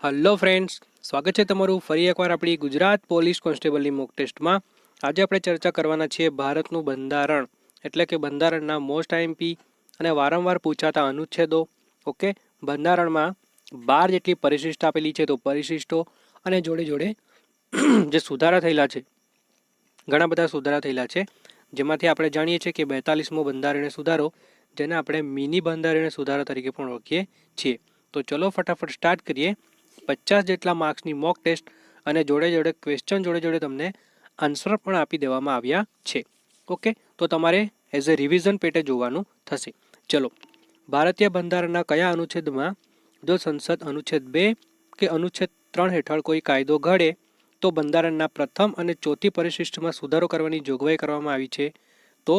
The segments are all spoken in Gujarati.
હલો ફ્રેન્ડ્સ, સ્વાગત છે તમારું ફરી એકવાર આપણી ગુજરાત પોલીસ કોન્સ્ટેબલની મોક ટેસ્ટમાં. આજે આપણે ચર્ચા કરવાના છીએ ભારતનું બંધારણ, એટલે કે બંધારણના મોસ્ટ આઈએમપી અને વારંવાર પૂછાતા અનુચ્છેદો. ઓકે, બંધારણમાં 12 જેટલી પરિશિષ્ટ આપેલી છે, તો પરિશિષ્ટો અને જોડે જોડે જે સુધારા થયેલા છે, ઘણા બધા સુધારા થયેલા છે, જેમાંથી આપણે જાણીએ છીએ કે 42મો બંધારણીય સુધારો, જેને આપણે મિની બંધારણીય સુધારા તરીકે પણ ઓળખીએ છીએ. તો ચલો ફટાફટ સ્ટાર્ટ કરીએ. 50 જેટલા માર્ક્સની મોક ટેસ્ટ અને જોડે જોડે ક્વેશ્ચન જોડે જોડે તમને આન્સર પણ આપી દેવામાં આવ્યા છે. ઓકે, તો તમારે એઝ એ રિવિઝન પેટે જોવાનું થશે. ચલો, ભારતીય બંધારણના કયા અનુચ્છેદમાં જો સંસદ અનુચ્છેદ 2 કે અનુચ્છેદ 3 હેઠળ કોઈ કાયદો ઘડે તો બંધારણના પ્રથમ અને ચોથી પરિશિષ્ટમાં સુધારો કરવાની જોગવાઈ કરવામાં આવી છે? તો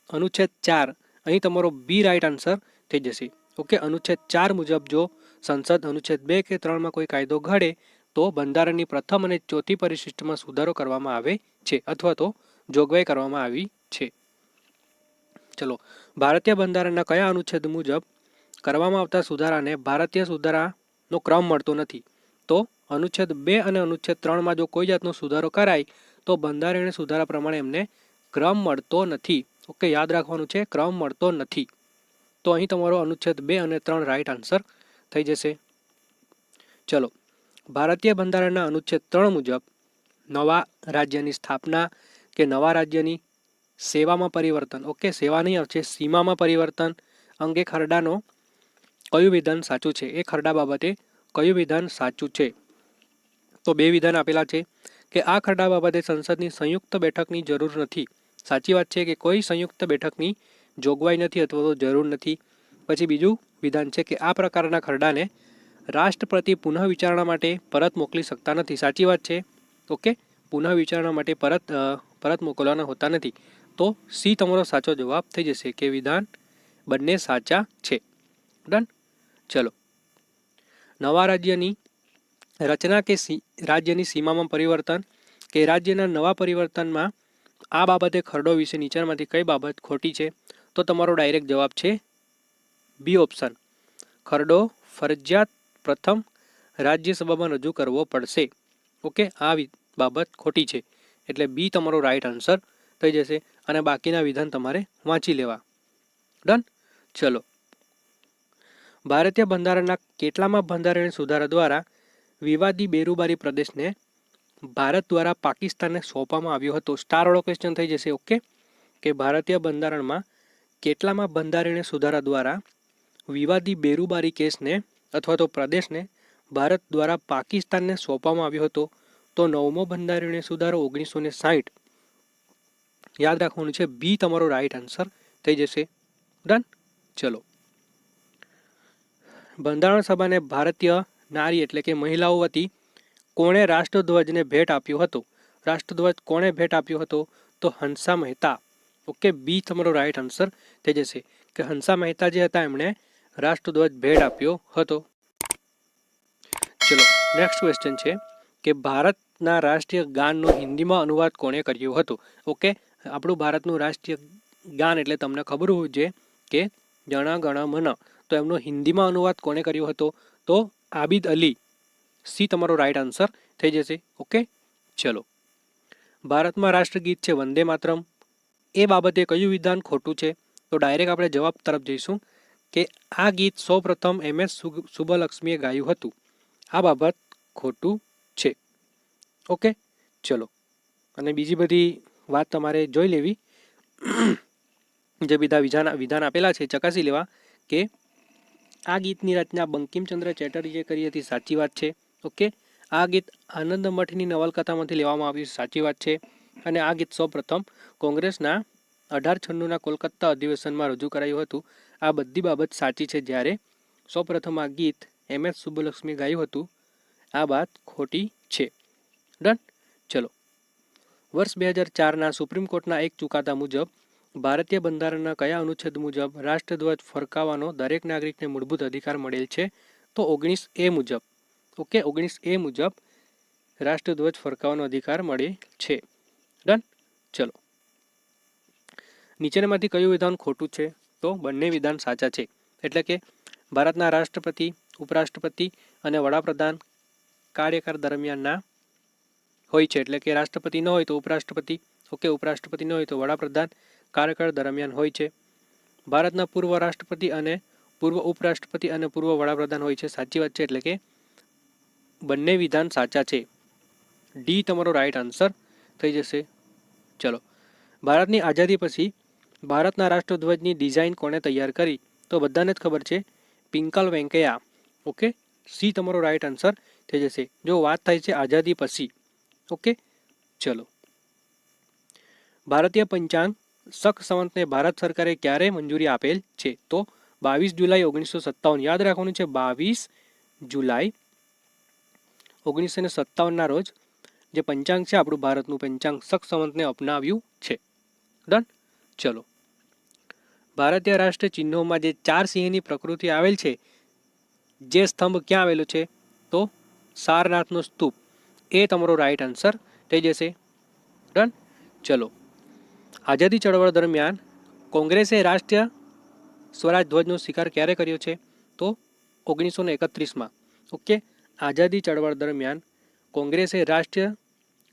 અનુચ્છેદ 4. અહીં તમારો બી રાઈટ આન્સર થઈ જશે. ઓકે, અનુચ્છેદ 4 મુજબ જો સંસદ અનુચ્છેદ 2 કે 3માં કોઈ કાયદો ઘડે તો બંધારણની પ્રથમ અને ચોથી પરિશિષ્ટમાં સુધારો કરવામાં આવે છે અથવા તો જોગવાઈ કરવામાં આવી છે. ચલો, ભારતીય બંધારણના કયા અનુચ્છેદ મુજબ કરવામાં આવતા સુધારાને ભારતીય સુધારાનો ક્રમ મળતો નથી? તો અનુચ્છેદ 2 અને અનુચ્છેદ 3માં જો કોઈ જાતનો સુધારો કરાય તો બંધારણીય સુધારા પ્રમાણે એમને ક્રમ મળતો નથી. ઓકે, યાદ રાખવાનું છે, ક્રમ મળતો નથી. તો અહીં તમારો અનુચ્છેદ 2 અને 3 રાઈટ આન્સર થઈ જશે. ચલો, ભારતીય બંધારણના અનુચ્છેદ 3 મુજબ નવા રાજ્યની સ્થાપના કે નવા રાજ્યની સેવામાં પરિવર્તન, ઓકે સેવા નહીં આવશે, સીમામાં પરિવર્તન અંગે ખરડાનો કયું વિધાન સાચું છે? એ ખરડા બાબતે કયું વિધાન સાચું છે? તો બે વિધાન આપેલા છે કે આ ખરડા બાબતે સંસદની સંયુક્ત બેઠકની જરૂર નથી. સાચી વાત છે કે કોઈ સંયુક્ત બેઠકની જોગવાઈ નથી અથવા તો જરૂર નથી. પછી બીજું વિધાન છે કે આ પ્રકારના ખરડાને રાષ્ટ્રપતિ પુનઃ વિચારણા માટે પરત મોકલી શકતા નથી. સાચી વાત છે. ઓકે, પુનઃ વિચારણા માટે પરત મોકલવાના હોતા નથી. તો સી તમારો સાચો જવાબ થઈ જશે કે વિધાન બંને સાચા છે. ડન. ચલો, નવા રાજ્યની રચના કે રાજ્યની સીમામાં પરિવર્તન કે રાજ્યના નવા પરિવર્તનમાં આ બાબતે ખરડો વિશે નીચેનામાંથી કઈ બાબત ખોટી છે? તો તમારો ડાયરેક્ટ જવાબ છે બી ઓપ્શન. ખરડો ફરજિયાત પ્રથમ રાજ્યસભામાં રજૂ કરવો પડશે. ઓકે, આ બાબત ખોટી છે, એટલે બી તમારો રાઈટ આન્સર થઈ જશે અને બાકીના વિધાન તમારે વાંચી લેવા. ડન. ચલો, ભારતીય બંધારણના કેટલામાં બંધારણીય સુધારા દ્વારા વિવાદી બેરુબારી પ્રદેશને ભારત દ્વારા પાકિસ્તાનને સોંપવામાં આવ્યો હતો? સ્ટારવાળો ક્વેશ્ચન થઈ જશે. ઓકે, કે ભારતીય બંધારણમાં કેટલામાં બંધારણીય સુધારા દ્વારા વિવાદી બેરુબારી કેસને અથવા તો પ્રદેશને ભારત દ્વારા પાકિસ્તાનને સોંપવામાં આવ્યો હતો? તો 9મો બંધારણીય સુધારો 1960. યાદ રાખવાનું છે, બી તમારો રાઈટ આન્સર થઈ જશે. ડન. ચલો, બંધારણ સભાને ભારતીય નારી એટલે કે મહિલાઓ વતી કોણે રાષ્ટ્રધ્વજને ભેટ આપ્યો હતો? રાષ્ટ્રધ્વજ કોણે ભેટ આપ્યો હતો? તો હંસા મહેતા. ઓકે, બી તમારો રાઈટ આન્સર થઈ જશે કે હંસા મહેતા જે હતા એમણે રાષ્ટ્રધ્વજ ભેટ આપ્યો હતો. ચલો, નેક્સ્ટ ક્વેશ્ચન છે કે ભારતના રાષ્ટ્રીય ગાનનો હિન્દીમાં અનુવાદ કોણે કર્યો હતો? ઓકે, આપણું ભારતનું રાષ્ટ્રીય ગાન એટલે તમને ખબર હોવું જોઈએ કે જણ ગણ મન, તો એમનો હિન્દીમાં અનુવાદ કોણે કર્યો હતો? તો આબિદ અલી. સી તમારો રાઈટ આન્સર થઈ જશે. ઓકે, ચલો, ભારતમાં રાષ્ટ્રગીત છે વંદે માતરમ, એ બાબતે કયું વિધાન ખોટું છે? તો ડાયરેક્ટ આપણે જવાબ તરફ જઈશું કે આ ગીત સૌપ્રથમ MS સુબ્બલક્ષ્મીએ ગાયું હતું. આ બાબત ખોટું છે. ઓકે, ચલો, અને બીજી બધી વાત તમારે જોઈ લેવી, જે બીજા વિધાન આપેલા છે ચકાસી લેવા કે આ ગીતની રચના બંકિમચંદ્ર ચેટર્જીએ કરી હતી. સાચી વાત છે. ઓકે, આ ગીત આનંદ મઠની નવલકથામાંથી લેવામાં આવ્યું. સાચી વાત છે. અને આ ગીત સૌપ્રથમ કોંગ્રેસના 1896ના કોલકાતા અધિવેશનમાં રજૂ કરાયું હતું. આ બધી બાબત સાચી છે. જ્યારે સૌપ્રથમ આ ગીત MS સુબ્બલક્ષ્મી ગાયું હતું, આ વાત ખોટી છે. ડન. ચલો, વર્ષ 2004ના સુપ્રીમ કોર્ટના એક ચુકાદા મુજબ ભારતીય બંધારણના કયા અનુચ્છેદ મુજબ રાષ્ટ્રધ્વજ ફરકાવવાનો દરેક નાગરિકને મૂળભૂત અધિકાર મળેલ છે? તો 19A મુજબ. ઓકે, 19A મુજબ રાષ્ટ્રધ્વજ ફરકાવવાનો અધિકાર મળે છે. ડન. ચલો, નીચેનામાંથી કયું વિધાન ખોટું છે? તો બંને વિધાન સાચા છે. એટલે કે ભારતના રાષ્ટ્રપતિ ઉપરાષ્ટ્રપતિ અને વડાપ્રધાન કાર્યકાળ દરમિયાનના હોય છે, એટલે કે રાષ્ટ્રપતિ ન હોય તો ઉપરાષ્ટ્રપતિ, ઓકે, ઉપરાષ્ટ્રપતિ ન હોય તો વડાપ્રધાન કાર્યકાળ દરમિયાન હોય છે. ભારતના પૂર્વ રાષ્ટ્રપતિ અને પૂર્વ ઉપરાષ્ટ્રપતિ અને પૂર્વ વડાપ્રધાન હોય છે. સાચી વાત છે, એટલે કે બંને વિધાન સાચા છે. ડી તમારો રાઈટ આન્સર થઈ જશે. ચલો, ભારતની આઝાદી પછી ભારતના રાષ્ટ્રધ્વજની ડિઝાઇન કોણે તૈયાર કરી? તો બધાને જ ખબર છે, પિંકલ વેંકૈયા. ઓકે, સી તમારો રાઈટ આન્સર થઈ જશે. જો વાત થાય છે આઝાદી પછી. ઓકે, ચલો, ભારતીય પંચાંગ શક સંવતને ભારત સરકારે ક્યારે મંજૂરી આપેલ છે? તો 22 જુલાઈ 1957. યાદ રાખવાનું છે, 22 જુલાઈ 1957ના રોજ જે પંચાંગ છે આપણું ભારતનું પંચાંગ શક સંવતને અપનાવ્યું છે. ડન. ચલો, ભારતીય રાષ્ટ્રીય ચિહ્નોમાં જે 4 સિંહની પ્રકૃતિ આવેલ છે, જે સ્તંભ ક્યાં આવેલો છે? તો સારનાથનો સ્તૂપ. એ તમારો રાઈટ આન્સર થઈ જશે. ડન. ચલો, આઝાદી ચળવળ દરમિયાન કોંગ્રેસે રાષ્ટ્રીય સ્વરાજ ધ્વજનો સ્વીકાર ક્યારે કર્યો છે? તો 1931માં. ઓકે, આઝાદી ચળવળ દરમિયાન કોંગ્રેસે રાષ્ટ્રીય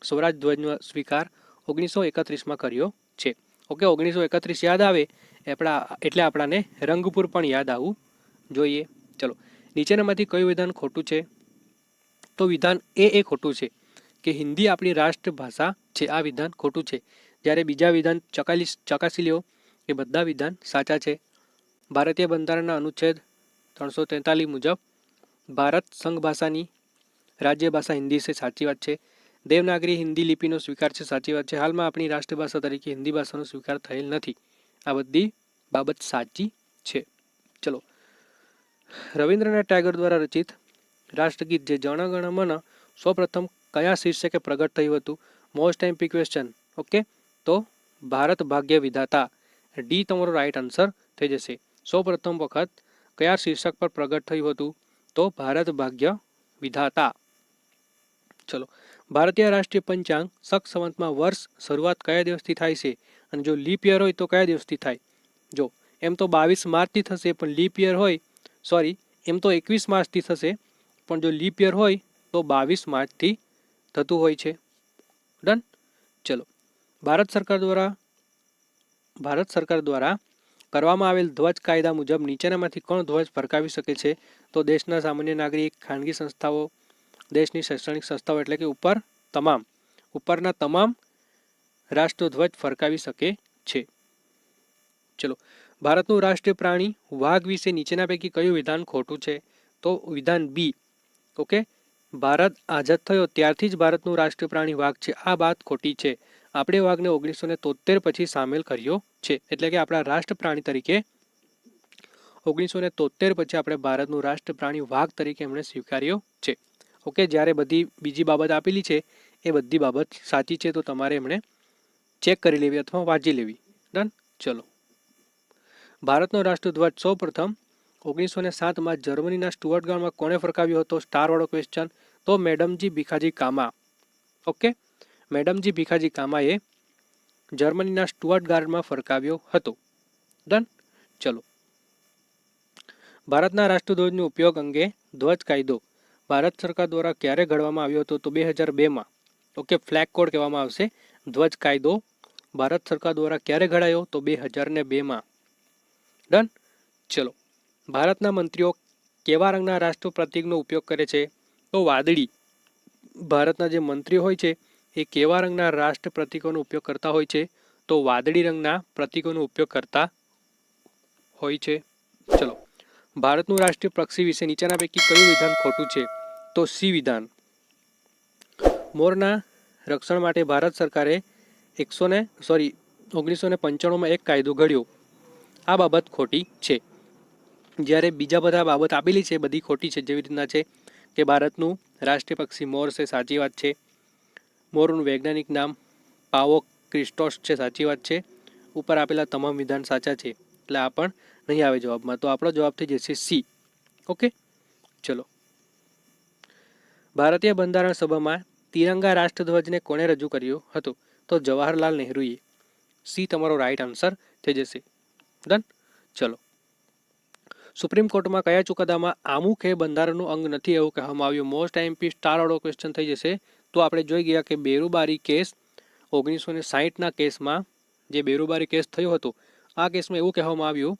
સ્વરાજ ધ્વજનો સ્વીકાર 1931માં કર્યો છે. ઓકે, 1931 યાદ આવે એટલે આપણાને રંગપુર પણ યાદ આવવું જોઈએ. ચલો, નીચેનામાંથી કયું વિધાન ખોટું છે? તો વિધાન એ ખોટું છે કે હિન્દી આપણી રાષ્ટ્રભાષા છે. આ વિધાન ખોટું છે. જ્યારે બીજા વિધાન ચકાસી લ્યો, એ બધા વિધાન સાચા છે. ભારતીય બંધારણના અનુચ્છેદ 343 મુજબ ભારત સંઘ ભાષાની રાજ્ય ભાષા હિન્દી છે. સાચી વાત છે. દેવનાગરી હિન્દી લિપિનો સ્વીકાર છે. સાચી વાત છે. હાલમાં આપણી રાષ્ટ્રભાષા તરીકે હિન્દી ભાષાનો સ્વીકાર થયેલ નથી. આ બધી બાબત સાચી છે. ચલો, રવિન્દ્રનાથ ટાગોર દ્વારા રચિત રાષ્ટ્રગીત જે જન ગણ મન સૌપ્રથમ કયા શીર્ષકે પ્રગટ થયું હતું? Most MP question. ઓકે, તો ભારત ભાગ્ય વિધાતા. ડી તમારો રાઈટ આન્સર થઈ જશે. સૌપ્રથમ વખત કયા શીર્ષક પર પ્રગટ થયું હતું? તો ભારત ભાગ્ય વિધાતા. ચલો, ભારતીય રાષ્ટ્રીય પંચાંગ શક સંવતમાં વર્ષ શરૂઆત કયા દિવસથી થાય છે? અને જો લીપ યર હોય તો કયા દિવસથી થાય? જો એમ તો 22 માર્ચથી થશે, પણ લીપ યર હોય, સોરી, એમ તો 21 માર્ચથી થશે, પણ જો લીપ યર હોય તો 22 માર્ચથી થતું હોય છે. ડન. ચલો, ભારત સરકાર દ્વારા કરવામાં આવેલ ધ્વજ કાયદા મુજબ નીચેનામાંથી કોણ ધ્વજ ફરકાવી શકે છે? તો દેશના સામાન્ય નાગરિક, ખાનગી સંસ્થાઓ, દેશની શૈક્ષણિક સંસ્થાઓ, એટલે કે ઉપરના તમામ રાષ્ટ્રધ્વજ ફરકાવી શકે છે. ચલો, ભારતનું રાષ્ટ્રીય પ્રાણી વાઘ વિશે નીચેના પૈકી કયું વિધાન ખોટું છે? તો વિધાન બી. ઓકે, ભારત આઝાદ થયો ત્યારથી જ ભારતનું રાષ્ટ્રીય પ્રાણી વાઘ છે. આ વાત ખોટી છે. આપણે વાઘને 1973 પછી સામેલ કર્યો છે. એટલે કે આપણા રાષ્ટ્ર પ્રાણી તરીકે 1973 પછી આપણે ભારતનું રાષ્ટ્ર પ્રાણી વાઘ તરીકે એમણે સ્વીકાર્યો છે. ઓકે, જ્યારે બધી બીજી બાબત આપેલી છે એ બધી બાબત સાચી છે, તો તમારે એમણે ચેક કરી લેવી અથવા વાંચી લેવી. ડન. ચલો, ભારતનો રાષ્ટ્રધ્વજ સૌ પ્રથમ 1907માં જર્મનીના સ્ટુઅર્ટગાર્ડમાં કોણે ફરકાવ્યો હતો? સ્ટારવાળો ક્વેશ્ચન. તો મેડમજી ભીખાજી કામા. ઓકે, મેડમજી ભીખાજી કામાએ જર્મનીના સ્ટુઅર્ટગાર્ડમાં ફરકાવ્યો હતો. ડન. ચલો, ભારતના રાષ્ટ્રધ્વજનો ઉપયોગ અંગે ધ્વજ કાયદો ભારત સરકાર દ્વારા ક્યારે ઘડવામાં આવ્યો હતો? તો 2002માં. ઓકે, ફ્લેગ કોડ કહેવામાં આવશે. ધ્વજ કાયદો ભારત સરકાર દ્વારા ક્યારે ઘડાયો? તો 2002માં. ડન. ચલો, ભારતના મંત્રીઓ કેવા રંગના રાષ્ટ્ર પ્રતીકનો ઉપયોગ કરે છે? તો વાદળી. ભારતના જે મંત્રીઓ હોય છે એ કેવા રંગના રાષ્ટ્ર પ્રતીકોનો ઉપયોગ કરતા હોય છે? તો વાદળી રંગના પ્રતીકોનો ઉપયોગ કરતા હોય છે. ચલો, ભારતનું રાષ્ટ્રીય પક્ષી વિશે નીચેના પૈકી કયું વિધાન ખોટું છે? તો સી વિધાન. મોરના રક્ષણ માટે ભારત સરકારે 1995માં એક કાયદો ઘડ્યો. આ બાબત ખોટી છે. જ્યારે બીજા બધા બાબત આપેલી છે બધી ખોટી છે. જેવી રીતના છે કે ભારતનું રાષ્ટ્રીય પક્ષી મોર છે. સાચી વાત છે. મોરનું વૈજ્ઞાનિક નામ પાવો ક્રિસ્ટોસ છે. સાચી વાત છે. ઉપર આપેલા તમામ વિધાન સાચા છે, એટલે આ પણ નહીં આવે જવાબમાં. તો આપણો જવાબ થઈ જશે સી. ઓકે, ચલો, ભારતીય બંધારણ સભામાં તિરંગા રાષ્ટ્રધ્વજને કોણે રજૂ કર્યો હતો? તો જવાહરલાલ નહેરુએ. સી તમારો રાઈટ આન્સર થઈ જશે. ડન. ચલો, સુપ્રીમ કોર્ટમાં કયા ચુકાદામાં આમુખ એ બંધારણનું અંગ નથી એવું કહેવામાં આવ્યું? મોસ્ટ આઈએમપી સ્ટારવાળો ક્વેશ્ચન થઈ જશે. તો આપણે જોઈ ગયા કે બેરુબારી કેસ 1960ના કેસમાં જે બેરુબારી કેસ થયો હતો, આ કેસમાં એવું કહેવામાં આવ્યું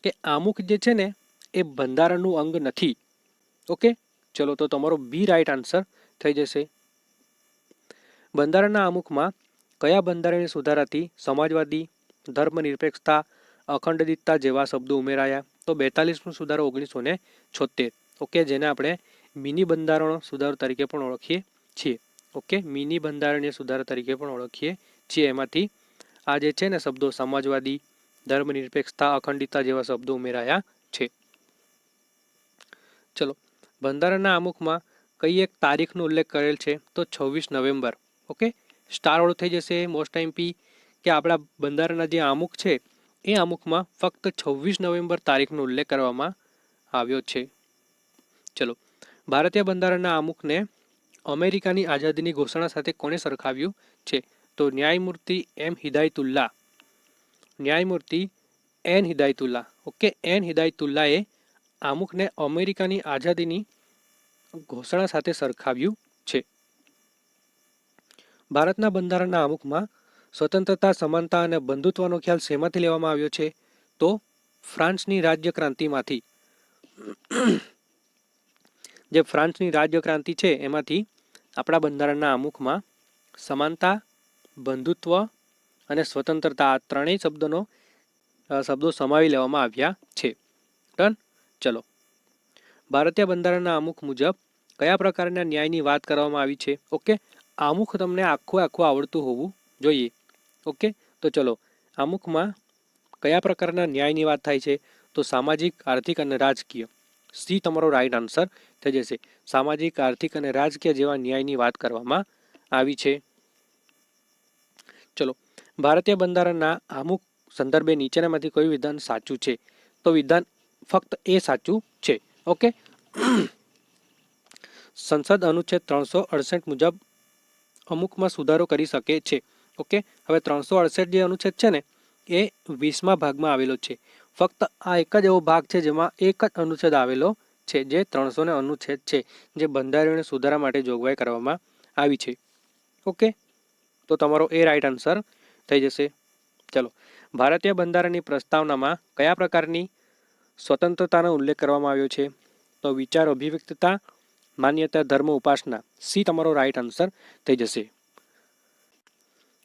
કે આમુખ જે છે ને એ બંધારણનું અંગ નથી. ઓકે, ચલો તો તમારો બી રાઈટ આન્સર થઈ જશે. બંધારણના આમુખમાં કયા બંધારણીય સુધારાથી સમાજવાદી, ધર્મનિરપેક્ષતા, અખંડિતતા જેવા શબ્દો ઉમેરાયા? તો 42મો સુધારો 1976. ઓકે, જેને આપણે મિની બંધારણ સુધારો તરીકે પણ ઓળખીએ છીએ. ઓકે, મિની બંધારણીય સુધારા તરીકે પણ ઓળખીએ છીએ. એમાંથી આ જે છે ને શબ્દો સમાજવાદી, ધર્મનિરપેક્ષતા, અખંડિતતા જેવા શબ્દો ઉમેરાયા છે. ચલો, બંધારણના આમુખમાં કઈ એક તારીખનો ઉલ્લેખ કરેલ છે? તો 26 નવેમ્બર. ઓકે, સ્ટાર વાળું થઈ જશે. મોસ્ટ આઈએમપી કે આપણા બંધારણના જે આમુખ છે એ આમુખમાં ફક્ત 26 નવેમ્બર તારીખનો ઉલ્લેખ કરવામાં આવ્યો છે. ચલો, ભારતીય બંધારણના આમુખને અમેરિકાની આઝાદીની ઘોષણા સાથે કોણે સરખાવ્યું છે? તો ન્યાયમૂર્તિ એમ હિદાયતુલ્લા. ન્યાયમૂર્તિ એન હિદાયતુલ્લા. ઓકે, એન હિદાયતુલ્લાએ આમુખને અમેરિકાની આઝાદીની ઘોષણા સાથે સરખાવ્યું છે. ભારતના બંધારણના આમુખમાં સ્વતંત્રતા, સમાનતા અને બંધુત્વનો ખ્યાલ શેમાંથી લેવામાં આવ્યો છે? તો ફ્રાન્સની રાજ્ય ક્રાંતિમાંથી. જે ફ્રાન્સની રાજ્ય ક્રાંતિ છે એમાંથી આપણા બંધારણના આમુખમાં સમાનતા, બંધુત્વ અને સ્વતંત્રતા આ ત્રણેય શબ્દો સમાવી લેવામાં આવ્યા છે. ડન. ચલો, ભારતીય બંધારણના આમુખ મુજબ કયા પ્રકારના ન્યાયની વાત કરવામાં આવી છે? ઓકે, આમુખ તમને આખું આવડતું હોવું જોઈએ. ઓકે, તો ચલો, આમુખમાં કયા પ્રકારના ન્યાયની વાત થાય છે? તો સામાજિક, આર્થિક અને રાજકીય. સી તમારો રાઈટ આન્સર થઈ જશે. સામાજિક, આર્થિક અને રાજકીય જેવા ન્યાયની વાત કરવામાં આવી છે. ચલો, ભારતીય બંધારણના આમુખ સંદર્ભે નીચેનામાંથી કયું વિધાન સાચું છે? તો વિધાન ફક્ત એ સાચું છે. ઓકે, સંસદ અનુચ્છેદ 368 મુજબ અમુકમાં સુધારો કરી શકે છે. ઓકે, હવે 368 જે અનુચ્છેદ છે ને એ 20મા ભાગમાં આવેલો છે. ફક્ત આ એક જ એવો ભાગ છે જેમાં એક જ અનુચ્છેદ આવેલો છે, જે 300 અનુચ્છેદ છે, જે બંધારણીય સુધારા માટે જોગવાઈ કરવામાં આવી છે. ઓકે, તો તમારો એ રાઈટ આન્સર થઈ જશે. ચલો, ભારતીય બંધારણની પ્રસ્તાવનામાં કયા પ્રકારની સ્વતંત્રતાનો ઉલ્લેખ કરવામાં આવ્યો છે? તો વિચાર અભિવ્યક્તતા, માન્યતા, ધર્મ, ઉપાસના. સી તમારો રાઈટ આન્સર થઈ જશે.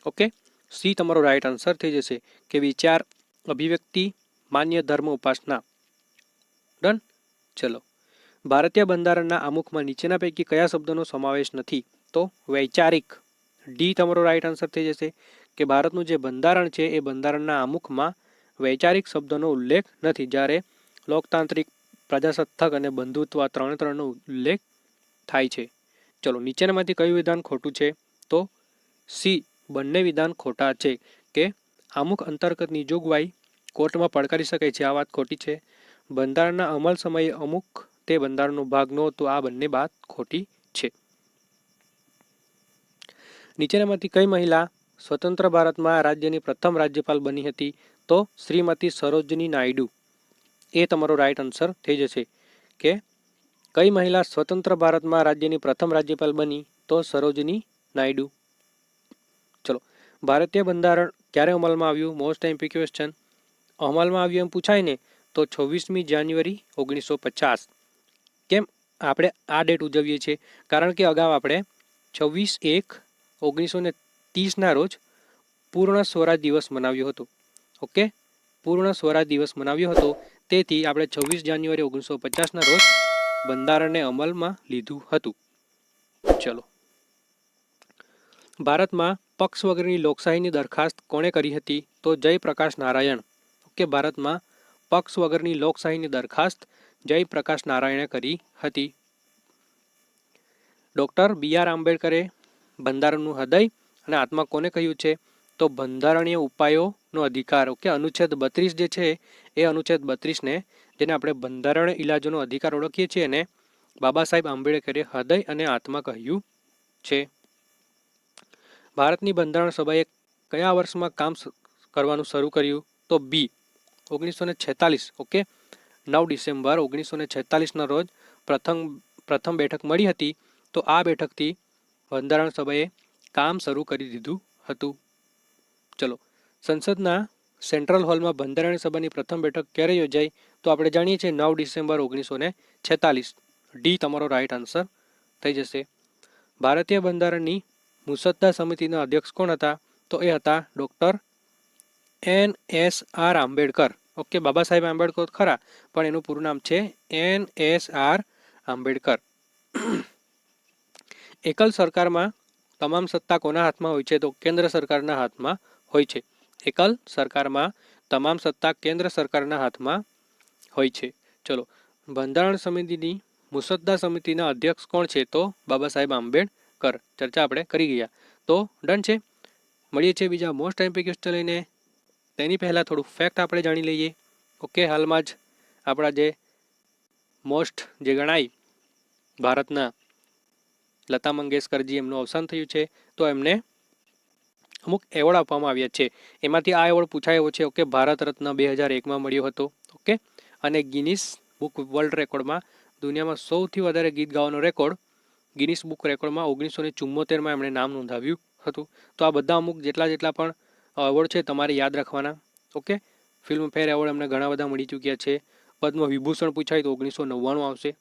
ઓકે, સી તમારો રાઈટ આન્સર થઈ જશે કે વિચાર, અભિવ્યક્તિ, માન્ય, ધર્મ, ઉપાસના. ડન. ચલો, ભારતીય બંધારણના આમુખમાં નીચેના પૈકી કયા શબ્દોનો સમાવેશ નથી? તો વૈચારિક. ડી તમારો રાઈટ આન્સર થઈ જશે કે ભારતનું જે બંધારણ છે એ બંધારણના આમુખમાં વૈચારિક શબ્દોનો ઉલ્લેખ નથી, જ્યારે લોકતાંત્રિક, પ્રજાસત્તાક અને બંધુત્વ ત્રણનો ઉલ્લેખ થાય છે. ચલો, નીચેનામાંથી કયું વિધાન ખોટું છે? તો સી બંને વિધાન ખોટા છે કે આમુખ અંતર્ગતની જોગવાઈ કોર્ટમાં પડકારી શકાય છે. આ વાત ખોટી છે. બંધારણના અમલ સમયે અમુક તે બંધારણનો ભાગ નહોતો. આ બંને વાત ખોટી છે. નીચેનામાંથી કઈ મહિલા સ્વતંત્ર ભારતમાં રાજ્યની પ્રથમ રાજ્યપાલ બની હતી? તો શ્રીમતી સરોજની નાયડુ. એ તમારો રાઈટ આન્સર થઈ જશે કે કઈ મહિલા સ્વતંત્ર ભારતમાં રાજ્યની પ્રથમ રાજ્યપાલ બની? તો સરોજની નાયડુ. ચલો, ભારતીય બંધારણ ક્યારે અમલમાં આવ્યું? Most IMP question. અમલમાં આવ્યું એમ પૂછાય ને તો 26મી જાન્યુઆરી 1950. કેમ આપણે આ ડેટ ઉજવીએ છીએ? કારણ કે અગાઉ આપણે 26/1/1930ના રોજ પૂર્ણ સ્વરાજ દિવસ મનાવ્યો હતો. ઓકે, પૂર્ણ સ્વરાજ દિવસ મનાવ્યો હતો. તેથી આપણે 26 જાન્યુઆરી 1950ના રોજ બંધારણને અમલમાં લીધું હતું. ચલો, ભારતમાં પક્ષ વગરની લોકશાહીની દરખાસ્ત કોણે કરી હતી? તો જયપ્રકાશ નારાયણ. ઓકે, ભારતમાં પક્ષ વગરની લોકશાહીની દરખાસ્ત જયપ્રકાશ નારાયણે કરી હતી. ડૉક્ટર BR આંબેડકરે બંધારણનું હૃદય અને આત્મા કોને કહ્યું છે? તો બંધારણીય ઉપાયોનો અધિકાર. ઓકે, અનુચ્છેદ 32 જે છે એ અનુચ્છેદ 32ને, જેને આપણે બંધારણીય ઇલાજોનો અધિકાર ઓળખીએ છીએ, ને બાબા સાહેબ આંબેડકરે હૃદય અને આત્મા કહ્યું છે. ભારતની બંધારણ સભાએ કયા વર્ષમાં કામ કરવાનું શરૂ કર્યું? તો બી 1946. ઓકે, 9 ડિસેમ્બર 1946ના રોજ પ્રથમ બેઠક મળી હતી. તો આ બેઠકથી બંધારણ સભાએ કામ શરૂ કરી દીધું હતું. ચલો, સંસદના સેન્ટ્રલ હોલમાં બંધારણ સભાની પ્રથમ બેઠક ક્યારે યોજાઈ? તો આપણે જાણીએ છીએ 9 ડિસેમ્બર 1946. ડી તમારો રાઈટ આન્સર થઈ જશે. ભારતીય બંધારણની મુસદ્દા સમિતિના અધ્યક્ષ કોણ હતા? તો એ હતા doctor NSR Ambedkar. Okay, Baba Saheb Ambedkar ખરા, પણ એનું પૂરું નામ છે NSR આંબેડકર. એકલ સરકારમાં તમામ સત્તા કોના હાથમાં હોય છે? તો કેન્દ્ર સરકારના હાથમાં હોય છે. એકલ સરકારમાં તમામ સત્તા કેન્દ્ર સરકારના હાથમાં હોય છે. ચલો, બંધારણ સમિતિની મુસદ્દા સમિતિના અધ્યક્ષ કોણ છે? તો બાબા સાહેબ આંબેડકર. ચર્ચા આપણે કરી ગયા, તો ડન છે. મળીએ છીએ બીજા મોસ્ટ આઈએમપી ક્વેશ્ચન લઈને. તેની પહેલાં થોડું ફેક્ટ આપણે જાણી લઈએ. ઓકે, હાલમાં જ આપણા જે મોસ્ટ જે ગણાય ભારતના લતા મંગેશકરજી, એમનું અવસાન થયું છે. તો એમને અમુક એવોર્ડ આપવામાં આવ્યા છે. એમાંથી આ એવોર્ડ પૂછાયો છે. ઓકે, ભારત રત્ન 2001માં મળ્યો હતો. ઓકે, અને ગિનિસ બુક વર્લ્ડ રેકોર્ડમાં દુનિયામાં સૌથી વધારે ગીત ગાવાનો રેકોર્ડ ગિનિસ બુક રેકોર્ડમાં 1974માં એમણે નામ નોંધાવ્યું હતું. તો આ બધા અમુક જેટલા પણ એવોર્ડ છે તમારે યાદ રાખવાના. ઓકે, ફિલ્મફેર એવોર્ડ એમને ઘણા બધા મળી ચૂક્યા છે. પદ્મ વિભૂષણ પૂછાય તો 1999 આવશે.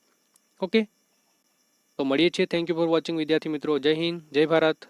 ઓકે, તો મળીએ છીએ. થેન્ક યુ ફોર વોચિંગ વિદ્યાર્થી મિત્રો. જય હિન્દ, જય ભારત.